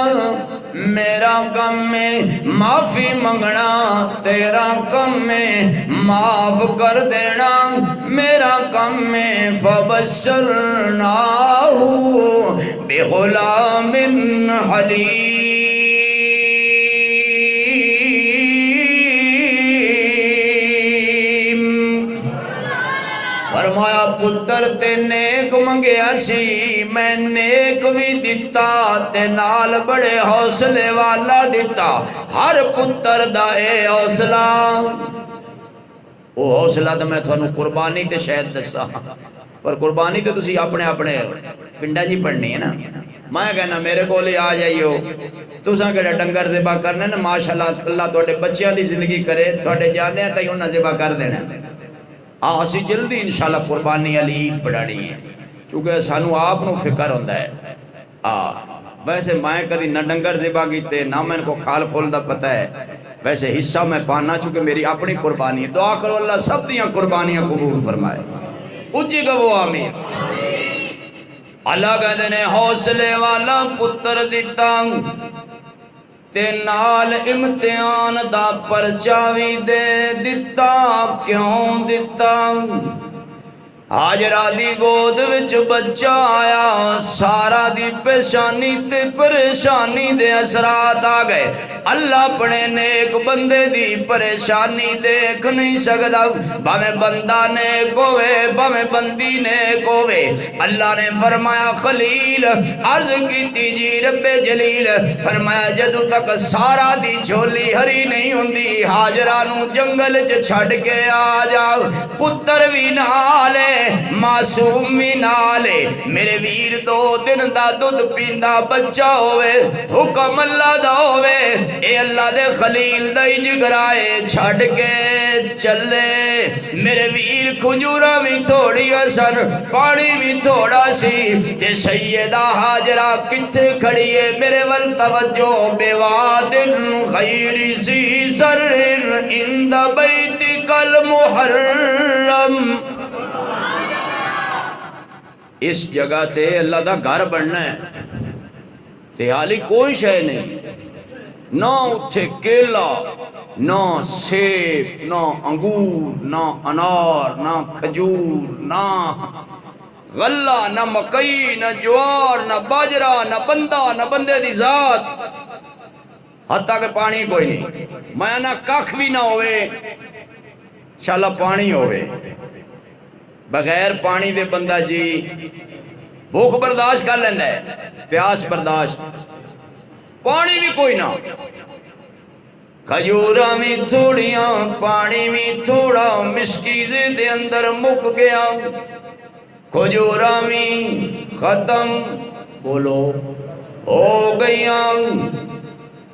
میرا کم میں معافی منگنا تیرا کم میں معاف کر دینا میرا کم میں فبشرناہ بغلام حلیم فرمایا پتر تے نیک منگیا سی میں نیک بھی دیتا تے نال بڑے حوصلے والا دیتا ہر پتر دا اے حوصلہ وہ حوصلہ تو میں تھانوں قربانی تے شاید دسا پر قربانی تے تسی اپنے اپنے پنڈا جی پڑھنی ہے نا میں کہنا میرے کو لے آ جائیو تساں کہڑے ڈنگر ذبح کرنے نا ماشاءاللہ اللہ تواڈے بچیاں دی زندگی کرے تواڈے جاندے ہیں تے انہاں ذبح کر دینا اسی جلدی انشاءاللہ قربانی علی عید پڑھانی ہے چونکہ سانو آپ نو فکر ہوندہ ہے ویسے میں کدی نہ ڈنگر ذبح کیتے نہ میں کو کھال کھول دا پتہ ہے ویسے حصہ میں پانا چونکہ میری اپنی قربانی ہے دعا کرو اللہ سب دیاں قربانیاں قبول فرمائے اچھی گا وہ آمین اللہ کہتے نے حوصلے والا پتر دیتا تے نال امتحان دا پرچاوی دے دیتا کیوں دیتا حاجرہ دی گود وچ بچہ آیا سارا دی پیشانی تے پریشانی دے اثرات آ گئے اللہ اپنے نیک بندے دی پریشانی دیکھ نہیں سکتا بھامیں بندہ نیک ہوئے بھامیں بندی نیک ہوئے اللہ نے فرمایا خلیل عرض کی تیجی رب جلیل فرمایا جدو تک سارا دی جھولی ہری نہیں ہوندی حاجرہ نو جنگل چ چھڑ کے آ جاؤ پتر بھی نالے معصوم بھی نالے میرے ویر 2 دن دا دودھ پیندا بچہ ہوئے حکم اللہ دا ہوئے اے اللہ دے خلیل دا جگرائے چھڑ کے چلے میرے ویر کھجورہ بھی تھوڑی سن پانی بھی تھوڑا سی تے سیدہ حاجرہ کتھے کھڑی ہے میرے ول توجہ بیوادن خیر سی سر اند بیتک المحرم اس جگہ تے اللہ دا گھر بننا ہے تے حالی کوئی شے نہیں نہ اتھے کیلا نہ سیب نہ انگور نہ انار نہ کھجور نہ غلہ نہ مکئی نہ جوار نہ باجرہ نہ بندہ نہ بندے دی ذات حتیٰ کہ پانی کوئی نہیں میں نہ کخ بھی نہ ہوئے انشاءاللہ پانی ہوئے بغیر پانی دے بندہ جی بھوک برداشت کر لیندہ ہے پیاس برداشت پانی بھی کوئی نہ کھجورہ بھی تھوڑیاں پانی بھی تھوڑا مشکیزے دے اندر مک گیا کھجورہ بھی ختم بولو ہو گئیاں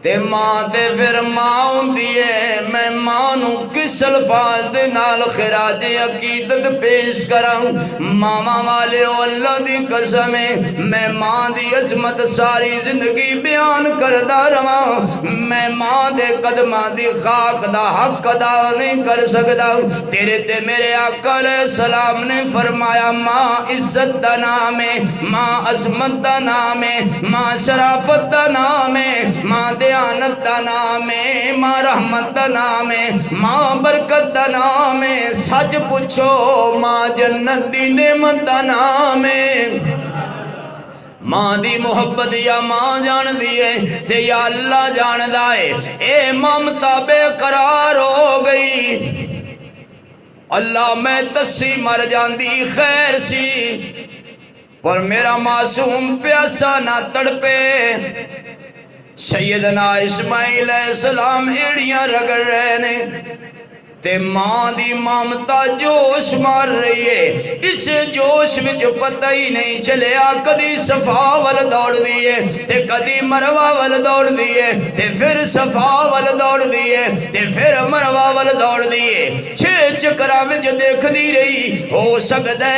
تے ماں تے پھر ماں ہوندی ہے میں ماں نو کس الفاظ دے نال خراج عقیدت پیش کراں ماما والے اللہ دی قسم ہے میں ماں دی عظمت ساری زندگی بیان کردا رہاں میں ماں دے قدماں دی خاک دا حق ادا نہیں کر سکدا تیرے تے میرے آقا علیہ السلام نے فرمایا ماں عزت دا نام ہے ماں عظمت دا نام ہے ماں شرافت دا نام ہے ماں دیانت دا نام ہے ماں رحمت دا نام ہے ماں برکت دا نام ہے سچ پوچھو ماں جنت دی نعمت دا نام ہے ماں دی محبت یا ماں جان دیئے تے یا اللہ جان دائے اے ممتا بے قرار اللہ میں تسی مر جاندی خیر سی، پر میرا معصوم پیاسا نہ تڑپے۔ سیدنا اسماعیل علیہ السلام ایڑیاں رگڑ رہے نے تے ماں دی مامتا جوش مار رہی ہے، اس جوش میں جو پتہ ہی نہیں چلیا کدی صفا ول دوڑ دیئے تے کدی مروہ ول دوڑ دیئے تے پھر صفا ول دوڑ دیئے تے پھر مروہ ول دوڑ دیئے۔ 6 چکرہ میں جو دیکھ دی رہی، ہو سکتا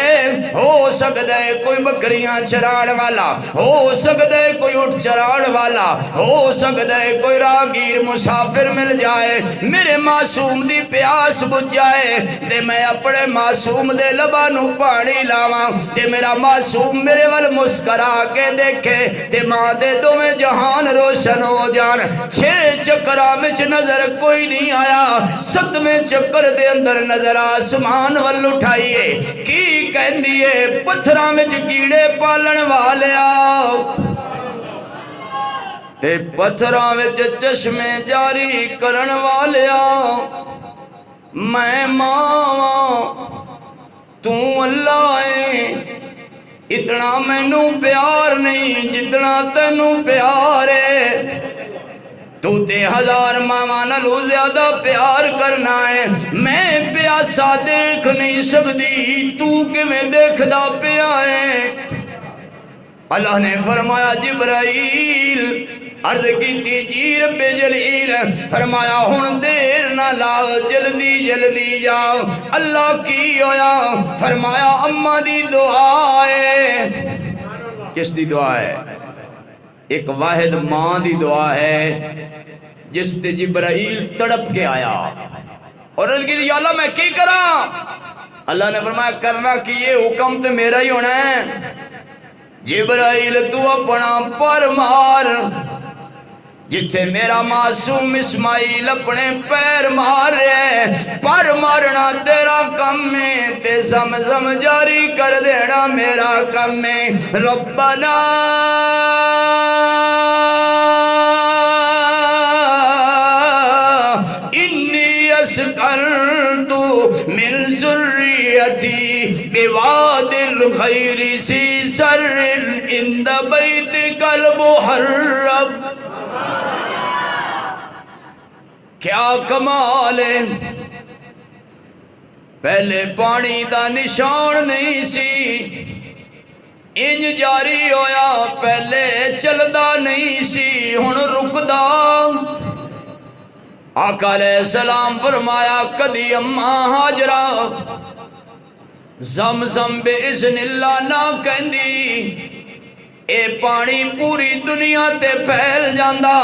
ہے کوئی بکریاں چران والا، ہو سکتا ہے کوئی اٹھ چران والا، ہو سکتا ہے کوئی راگیر مسافر مل جائے، میرے معصوم دی پیاس بجھ جائے تے میں اپنے معصوم دے لبانو پانی لاواں تے میرا معصوم میرے ول مسکرا کے دیکھے تے ماں دے دو میں جہان روشن ہو جان۔ 6 چکرہ میں نظر کوئی نہیں آیا، 7ویں چکر دے اندر نظر آسمان ول اٹھائیے، کی کہندیے پتھراں میں کیڑے پالن والے آؤ تے پتھراں میں چشمے جاری کرن والے آؤ۔ میں ماں تو اللہ ہے، اتنا مینوں پیار نہیں جتنا تینوں پیار ہے، تو تے 1000 ماں نالوں زیادہ پیار کرنا ہے۔ میں پیاسا دیکھ نہیں سکتی، تو کیویں دیکھدا پیا ہے؟ اللہ نے فرمایا جبرائیل عرض کی جی رب جلیل، فرمایا ہن دیر نہ لاؤ، جلدی جاؤ۔ اللہ کی ہویا؟ فرمایا اماں دی دعا ہے۔ کس دی دعا ہے؟ ایک واحد ماں دی دعا ہے جس تے جبرائیل تڑپ کے آیا اور عرض کی یا اللہ میں کی کراں؟ اللہ نے فرمایا کرنا کی یہ حکم تے میرا ہی ہونا ہے۔ جبرائیل تو اپنا پر مار جتھے میرا معصوم اسماعیل اپنے پیر مار رہے، پر مارنا تیرا کم ہے تے زمزم جاری کر دینا میرا کم ہے۔ ربنا انی اسکنت من ذریتی بواد الغیر ذی زرع عند بیتک المحرم۔ کیا کمال ہے، پہلے پانی دا نشان نہیں سی، انج جاری ہویا، پہلے چلدا نہیں سی ہن رکدا۔ آقا علیہ السلام فرمایا کدی اماں ہاجرہ زمزم بے اذن اللہ نہ کہندی، اے پانی پوری دنیا تے پھیل جاندا۔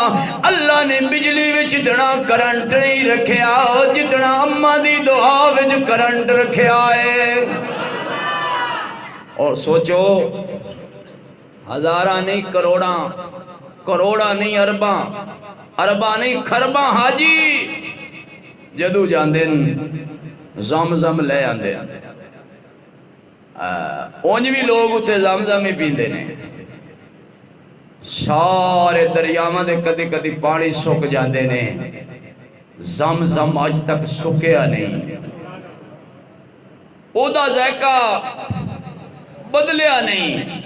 اللہ نے بجلی وچ اتنا کرنٹ نہیں رکھیا جتنا اماں دی دعا وچ کرنٹ رکھیا ہے۔ اور سوچو ہزاراں نہیں کروڑاں نہیں ارباں نہیں خرباں حاجی جدو جاندے زمزم لے آندے، اونج بھی لوگ اتھے زمزم ہی پیندے نے۔ سارے دریاواں دے کدی کدی پانی سک جاندے نے، زمزم اج تک سکیا نہیں، او دا ذائقہ بدلیا نہیں۔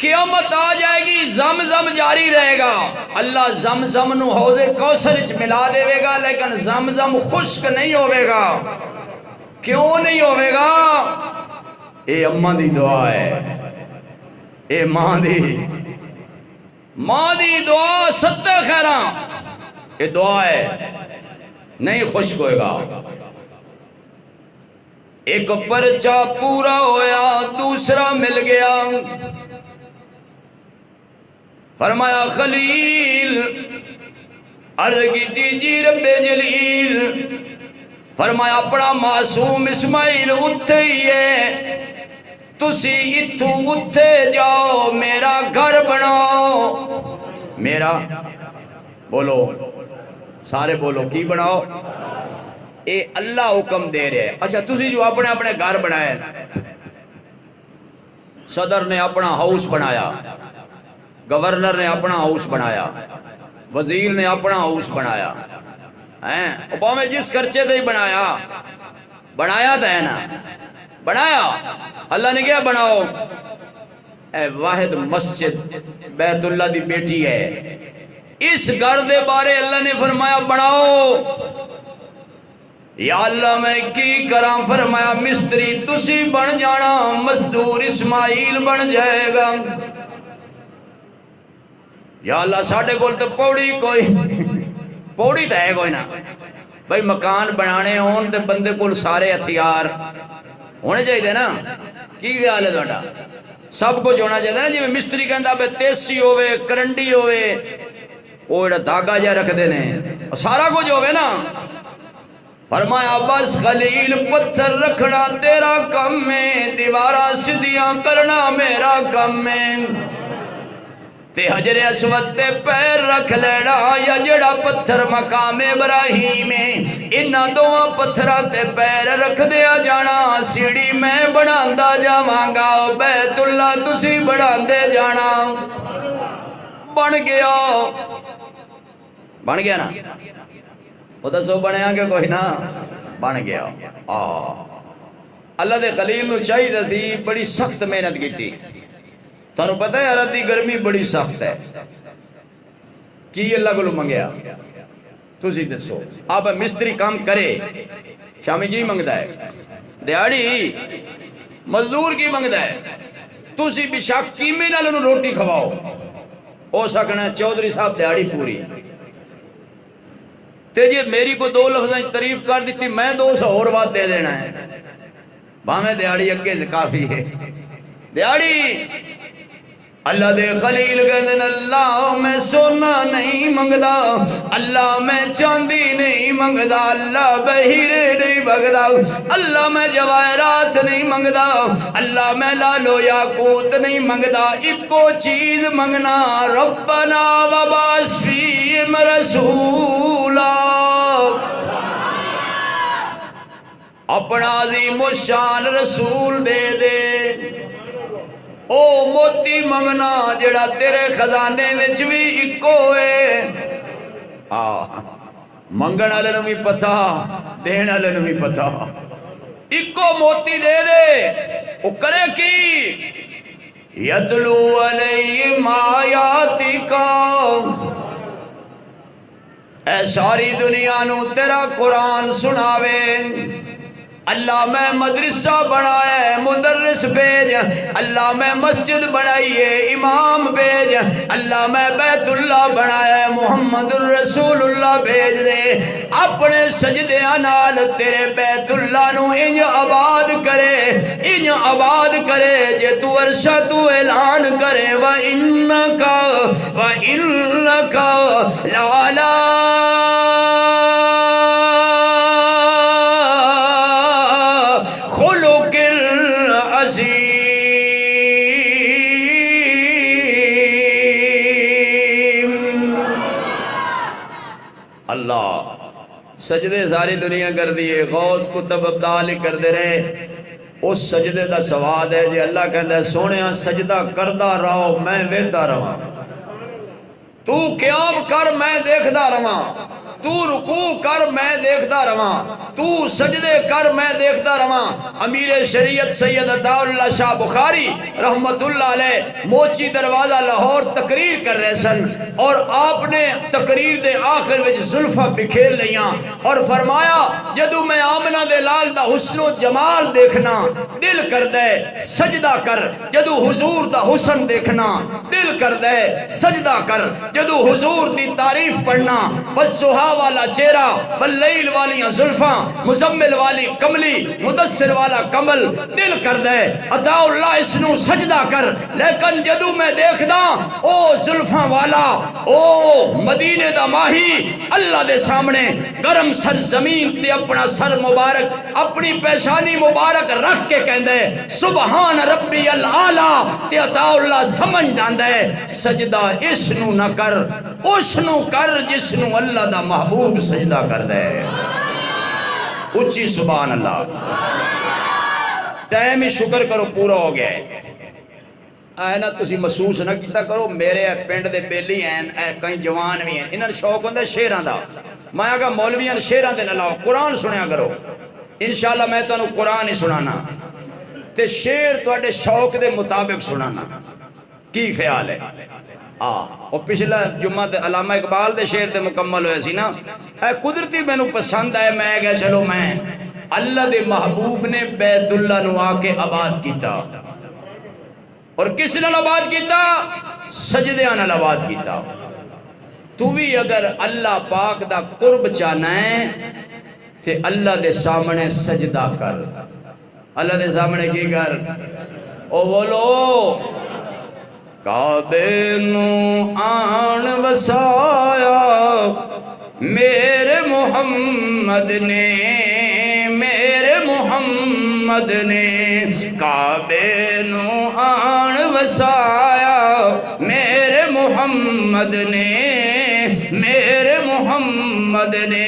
قیامت آ جائے گی زمزم جاری رہے گا، اللہ زمزم نو حوض کوثر وچ ملا دے گا، لیکن زمزم خشک نہیں ہوے گا۔ کیوں نہیں ہوے گا؟ اے اماں دی دعا ہے، اے ماں دی دعا ستے خیراں، اے دعا ہے، نہیں خشک ہوئے گا۔ ایک پرچہ پورا ہویا دوسرا مل گیا، فرمایا خلیل عرض کی جی رب جلیل، فرمایا اپنا معصوم اسماعیل اتھے ہی ہے، تسی اتھو اتھے جاؤ میرا گھر بناؤ۔ میرا بولو، سارے بولو کی بناؤ؟ اے اللہ حکم دے رہے ہیں۔ اچھا تسی جو اپنے گھر بنائے، صدر نے اپنا ہاؤس بنایا، گورنر نے اپنا ہاؤس بنایا، وزیر نے اپنا ہاؤس بنایا، ہیں باویں جس خرچے تے ہی بنایا تو ہے نا، بنایا اللہ نے کیا بناؤ، اے واحد مسجد بیت اللہ دی بیٹی ہے، اس گھر دے بارے اللہ نے فرمایا بناؤ، یا اللہ میں کی کراں، فرمایا مستری تسی بن جانا، مزدور اسماعیل بن جائے گا۔ یا اللہ ساڑھے کول تو پوڑی تو ہے کوئی نا، بھائی مکان بنانے ہون تے بندے کول سارے ہتھیار ہونے چاہیے نا، کی خیال ہے تہاڈا؟ سب کچھ ہونا چاہیے نا، جی میں مستری کہندا بے تیسی ہوئے، کرنڈی ہوئے، وہ ایڈا دھاگا جا رکھ دینے، سارا کچھ ہوئے نا۔ فرمایا بس خلیل پتھر رکھنا تیرا کم میں، دیوارہ سدھیاں کرنا میرا کم میں، تے حجر اسود تے پیر رکھ لینا، یا جڑا پتھر مقام ابراہیم انہاں دوہاں پتھراں تے پیر رکھ دیا جانا، سیڑھی میں بناندا جاواں گا، بیت اللہ تسی بناندے جانا۔ بن گیا نا، وہ دسو بنیا کہ کوئی نہ بن گیا۔ اللہ دے خلیل نو چاہیے تھی بڑی سخت محنت کی تھی، تانوں پتہ ہے عرب دی گرمی بڑی سخت ہے، کی اللہ کو منگیا تسی دسو؟ آپ مستری کام کرے شامی جی منگدا ہے، دیہاڑی مزدور کی منگدا ہے، تسی بشاک کیمے نال انہوں روٹی کھواؤ، ہو سکنا چودھری صاحب دیہاڑی پوری تے جی میری کو 2 لفظیں تعریف کر دیتی، میں 200 اور بات دے دینا ہے، بھامیں دیہاڑی اگے سے کافی ہے۔ دیہاڑی اللہ دے خلیل کہندے اللہ میں سونا نہیں منگدا، اللہ میں چاندی نہیں منگدا، اللہ بہیرے نہیں منگدا، اللہ میں جواہرات نہیں منگدا، اللہ میں لالو یاقوت نہیں منگدا، اکو چیز منگنا، ربنا وبعث فیہم رسولا، اپنا عظیم الشان رسول دے دے، او موتی منگنا جڑا تیرے خزانے وچ بھی اکو ہے، منگن والے نوں بھی پتہ دین والے نوں بھی پتہ، اکو موتی دے دے، وہ کرے کی یتلو علیہم آیاتک، اے ساری دنیا نو تیرا قرآن سناوے، اللہ میں مدرسہ بنائے مدرس بھیج، اللہ میں مسجد بنائیے امام بھیج، اللہ میں بیت اللہ بنائے محمد الرسول اللہ بھیج دے، اپنے سجدیاں نال تیرے بیت اللہ نو انج آباد کرے جے تو عرشہ تو اعلان کرے وَإِنَّكَ لَعَلَىٰ خلق العظیم۔ اللہ سجدے ساری دنیا کر دیئے، غوث کتب ابدال کر دے رہے، اس سجدے دا سواد ہے جی اللہ کہندہ ہے سونیاں سجدہ کردہ رہو میں ویدہ رہا، تو قیام کر میں دیکھدہ رہا، تو رکوع کر میں دیکھتا رہا، تو سجدے کر میں دیکھتا رہا۔ امیر شریعت سید عطا اللہ شاہ بخاری رحمت اللہ علیہ موچی دروازہ لاہور تقریر کر رہے سن، اور آپ نے تقریر دے آخر وچ زلفہ بکھیر لیاں اور فرمایا جدو میں آمنہ دے لال دا حسن و جمال دیکھنا دل کر دے سجدہ کر، جدو حضور دا حسن دیکھنا دل کر دے سجدہ کر، جدو حضور دی تعریف پڑھنا والضحیٰ والا چہرہ، واللیل والیاں زلفاں، مزمل والی کملی، مدثر والا کمل، دل کر دے عطا اللہ اس نو سجدہ کر، لیکن جدو میں دیکھ دا او زلفاں والا، او مدینے دا ماہی اللہ دے سامنے گرم سر زمین تے اپنا سر مبارک اپنی پیشانی مبارک رکھ کے کہندے سبحان ربی العالی، تے عطا اللہ سمجھ جاندے سجدہ اس نو نہ کر، اس نو کر جس نو اللہ دا محبوب سجدہ کر دے۔ اچھی سبحان اللہ۔ ٹائم ہی شکر کرو پورا ہو گیا ہے، اے نا تسی محسوس نہ کیتا کرو میرے پنڈ دے بیلی ہیں، کئی جوان بھی ہیں، انہاں شوق ہوندے شیراں دا، میں آگا مولویاں شیران دے نہ لاؤ، قرآن سنیا کرو، انشاءاللہ میں تانوں قرآن ہی سنانا تے شیر تواڈے شوق دے مطابق سنانا، کی خیال ہے؟ وہ پچھلا جمعہ تے علامہ اقبال دے شیر تے مکمل ہوئے سی نا، اے قدرتی مینوں پسند ہے، میں گیا چلو میں اللہ دے محبوب نے بیت اللہ نو آ کے آباد کیتا، اور کس نال آباد کیتا؟ سجدیاں نال آباد کیتا۔ تو بھی اگر اللہ پاک دا قرب چاہنا ہے تے اللہ دے سامنے سجدہ کر، اللہ دے سامنے کی کر؟ او بولو کعبے نو آن وسایا میرے محمد نے، میرے محمد نے، کعبے نو آن وسایا میرے محمد نے، میرے محمد نے،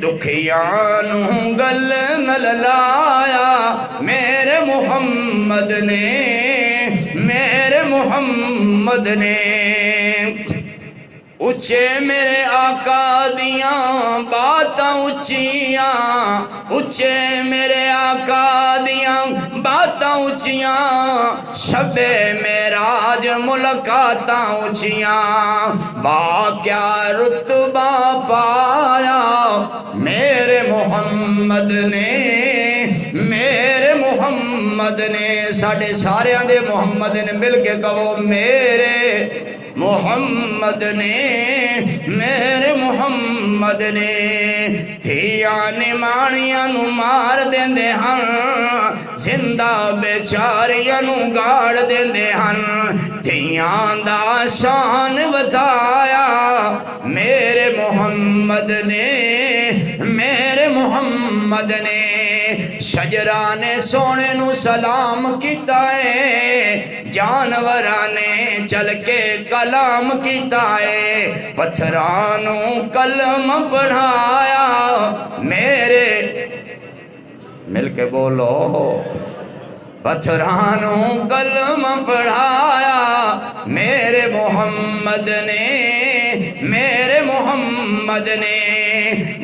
دکھیاں نو گل نل لایا میرے محمد نے، میرے محمد نے۔ اچھے میرے آقا دیاں باتاں اچھیاں، اچھے میرے آقا دیاں باتاں اچھیاں، شب معراج ملاقاتاں اچھیاں، با کیا رتبہ پایا میرے محمد نے، میرے محمد نے۔ ساڑھے سارے دے محمد نے مل کے کہو میرے محمد نے، میرے محمد نے۔ تھیاں نمانیاں نو مار دیندے ہن، زندہ بیچاریاں نو گاڑ دیندے ہن، تھیاں دا شان بتایا میرے محمد نے، میرے محمد نے۔ شجرانے سونے نو سلام کیتا ہے، جانورانے چل کے کلام کیتا ہے، پتھرانو کلم پڑھایا میرے، مل کے بولو، پتھرانو کلم پڑھایا میرے محمد نے، میرے محمد نے۔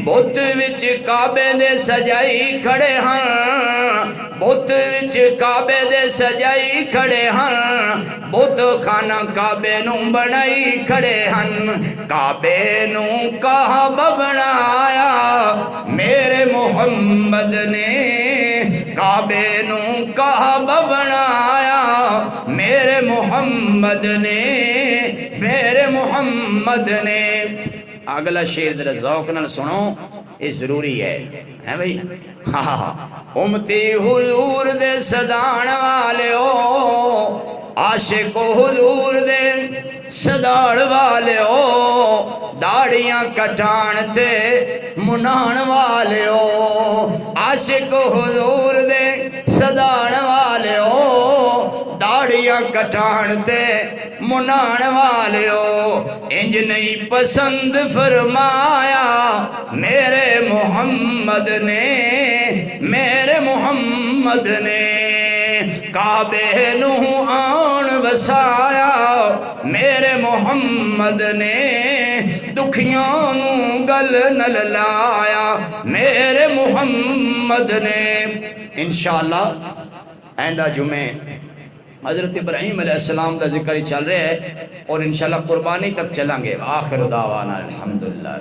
بت وچ کعبے دے سجائی کھڑے ہن، بت وچ کعبے دے سجائی کھڑے ہن، بت خانہ کعبے نو بنائی کھڑے ہن، کعبے نو کعبہ بنایا میرے محمد نے، کعبے نو کعبہ بنایا میرے محمد نے، میرے محمد نے۔ اگلا شیر ذرا ذوق نال سنو، یہ ضروری ہے بھائی؟ امتی حضور دے صدان والے ہو، عاشق حضور دے صدان والے ہو، داڑیاں کٹان تے منان والے ہو، عاشق حضور دے صدان والے ہو، داڑیاں کٹان تے منان والے ہو، انج نہیں پسند فرمایا میرے محمد نے، میرے محمد نے۔ کعبے نو آن وسایا میرے محمد نے، دکھیاں نو گل نل لایا میرے محمد نے۔ انشاءاللہ آئندہ جمعے حضرت ابراہیم علیہ السلام کا ذکر ہی چل رہے ہیں، اور انشاءاللہ قربانی تک چلیں گے۔ آخر دعوانا الحمدللہ۔